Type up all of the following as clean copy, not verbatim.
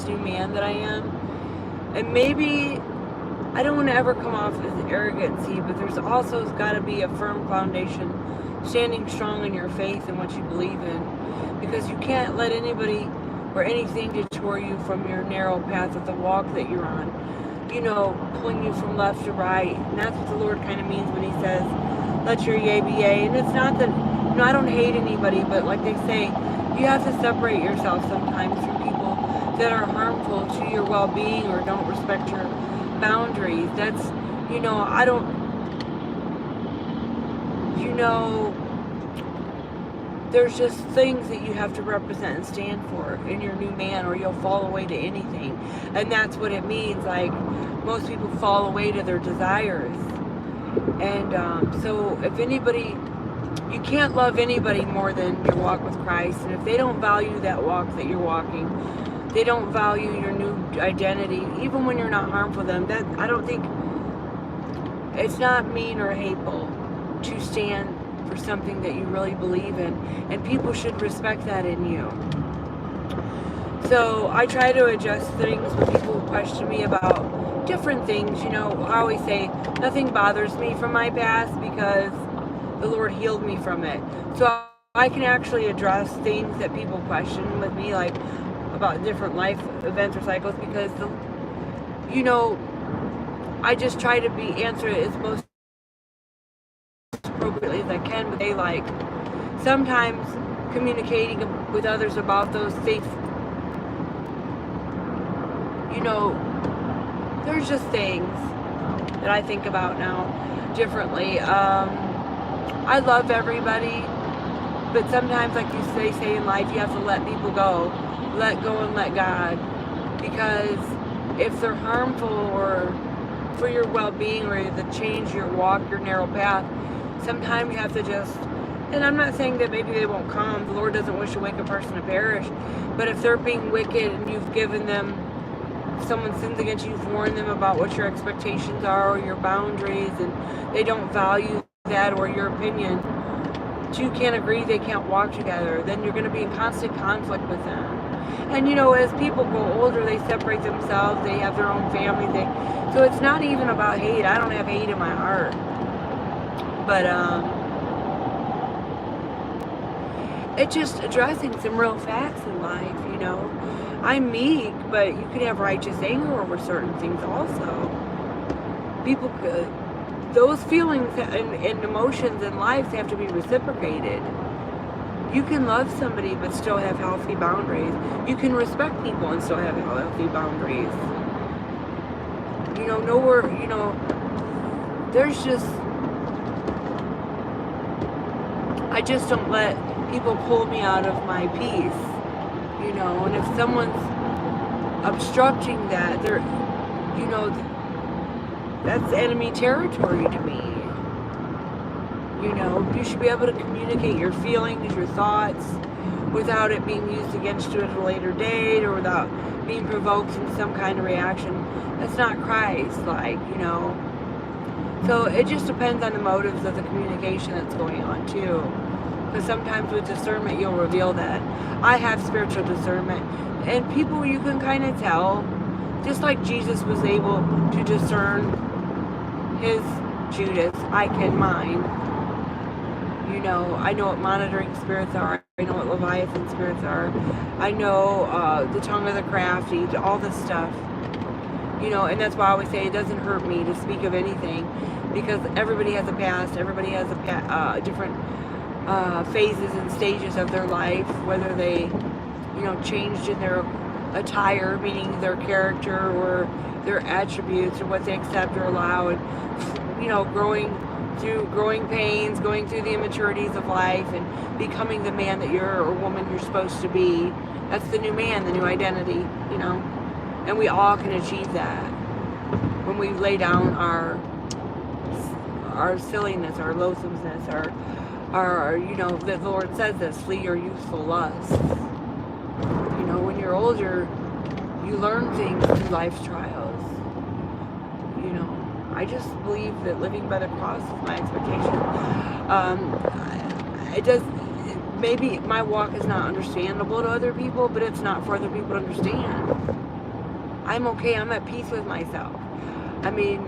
this new man that I am. And maybe I don't want to ever come off as arrogancy, but there's also got to be a firm foundation, standing strong in your faith and what you believe in, because you can't let anybody or anything detour you from your narrow path of the walk that you're on. Pulling you from left to right. And that's what the Lord kind of means when he says, let your yea be yea. And it's not that, I don't hate anybody, but like they say, you have to separate yourself sometimes from people that are harmful to your well-being or don't respect your boundaries. That's, I don't, there's just things that you have to represent and stand for in your new man, or you'll fall away to anything. And that's what it means. Like, most people fall away to their desires. And so if anybody, you can't love anybody more than your walk with Christ. And if they don't value that walk that you're walking, they don't value your new identity, even when you're not harmful to them, that I don't think, it's not mean or hateful to stand for something that you really believe in, and people should respect that in you. So I try to adjust things when people question me about different things. I always say nothing bothers me from my past because the Lord healed me from it. So I can actually address things that people question with me, like about different life events or cycles, because I just try to answer it as most appropriately as I can, but they sometimes communicating with others about those things, there's just things that I think about now differently. I love everybody, but sometimes, like they say in life, you have to let people go. Let go and let God, because if they're harmful or for your well-being or to change your walk, your narrow path, sometimes you have to just, and I'm not saying that maybe they won't come. The Lord doesn't wish a wicked person to perish, but if they're being wicked and you've given them, someone sins against you, you've warned them about what your expectations are or your boundaries, and they don't value that or your opinion, two can't agree, they can't walk together, then you're going to be in constant conflict with them. And as people grow older, they separate themselves, they have their own family, so it's not even about hate. I don't have hate in my heart. But it's just addressing some real facts in life, I'm meek, but you can have righteous anger over certain things also. People could, those feelings and emotions in life have to be reciprocated. You can love somebody but still have healthy boundaries. You can respect people and still have healthy boundaries. There's just, I just don't let people pull me out of my peace, and if someone's obstructing that, they're, that's enemy territory to me. You should be able to communicate your feelings, your thoughts, without it being used against you at a later date, or without being provoked in some kind of reaction. That's not Christ-like, So it just depends on the motives of the communication that's going on, too. Because sometimes with discernment, you'll reveal that. I have spiritual discernment. And people, you can kind of tell, just like Jesus was able to discern his Judas, I can mine. I know what monitoring spirits are. I know what Leviathan spirits are. I know the tongue of the crafty, all this stuff. And that's why I always say it doesn't hurt me to speak of anything, because everybody has a past. Everybody has a different phases and stages of their life, whether they, changed in their attire, meaning their character or their attributes or what they accept or allow, and, growing through growing pains, going through the immaturities of life, and becoming the man that you're, or woman you're supposed to be. That's the new man, the new identity, and we all can achieve that when we lay down our silliness, our loathsomeness, our the Lord says this, flee your youthful lusts. When you're older, you learn things through life's trials. I just believe that living by the cross is my expectation. Maybe my walk is not understandable to other people, but it's not for other people to understand. I'm okay. I'm at peace with myself. I mean,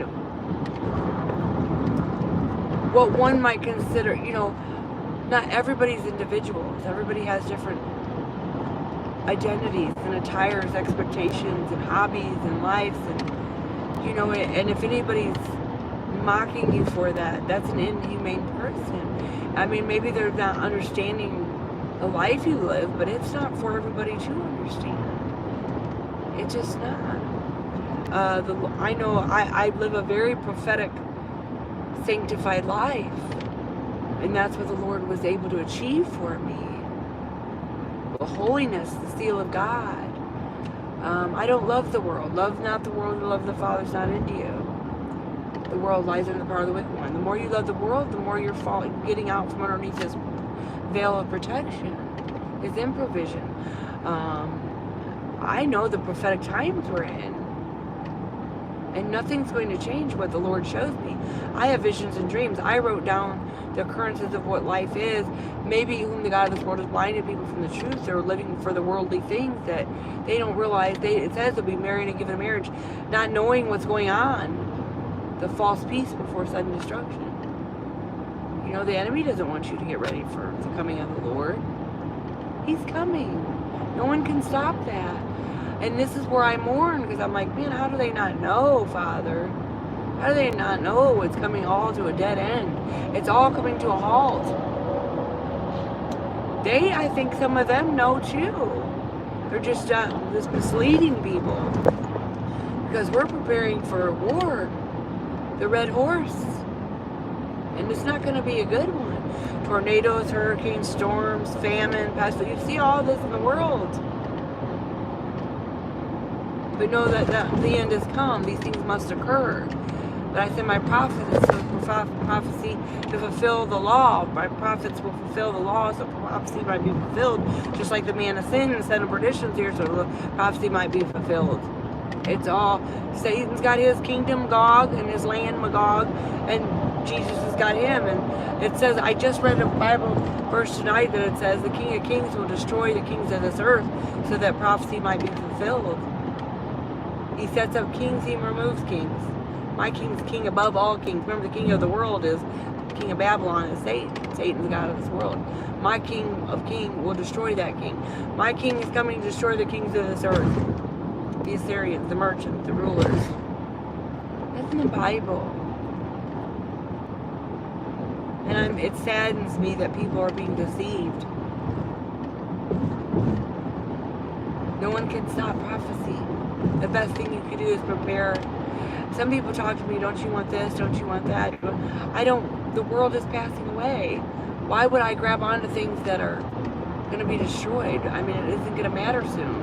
what one might consider, not everybody's individuals. Everybody has different identities and attires, expectations and hobbies and lives, and if anybody's mocking you for that, that's an inhumane person. I mean, maybe they're not understanding the life you live, but it's not for everybody to understand. It's just not. I know I live a very prophetic, sanctified life, and that's what the Lord was able to achieve for me. The holiness, the seal of God. I don't love the world. Love not the world, and love the Father's not in you. The world lies in the power of the wicked one. The more you love the world, the more you're getting out from underneath this veil of protection, his improvision. I know the prophetic times we're in, and nothing's going to change what the Lord shows me. I have visions and dreams. I wrote down the occurrences of what life is. Maybe whom the God of this world has blinded people from the truth. They're living for the worldly things that they don't realize. It says they'll be married and given a marriage, not knowing what's going on. The false peace before sudden destruction. The enemy doesn't want you to get ready for the coming of the Lord. He's coming. No one can stop that. And this is where I mourn, because I'm like, man, how do they not know, Father? How do they not know it's coming all to a dead end? It's all coming to a halt. I think some of them know too. They're just misleading people. Because we're preparing for a war. The red horse. And it's not going to be a good one. Tornadoes, hurricanes, storms, famine, pestilence. You see all this in the world. But know that the end has come. These things must occur. But I said my prophecy to fulfill the law. My prophets will fulfill the law, so prophecy might be fulfilled. Just like the man of sin and son of perdition here, so the prophecy might be fulfilled. It's all, Satan's got his kingdom, Gog, and his land, Magog, and Jesus has got him. And it says, I just read a Bible verse tonight that it says, the King of Kings will destroy the kings of this earth, so that prophecy might be fulfilled. He sets up kings, he removes kings. My king's king above all kings. Remember, the king of the world is the king of Babylon, is Satan. Satan's the god of this world. My king of kings will destroy that king. My king is coming to destroy the kings of this earth. The Assyrians, the merchants, the rulers. That's in the Bible. And it saddens me that people are being deceived. No one can stop prophecy. The best thing you can do is prepare. Some people talk to me, don't you want this? Don't you want that? The world is passing away. Why would I grab onto things that are going to be destroyed? I mean, it isn't going to matter soon.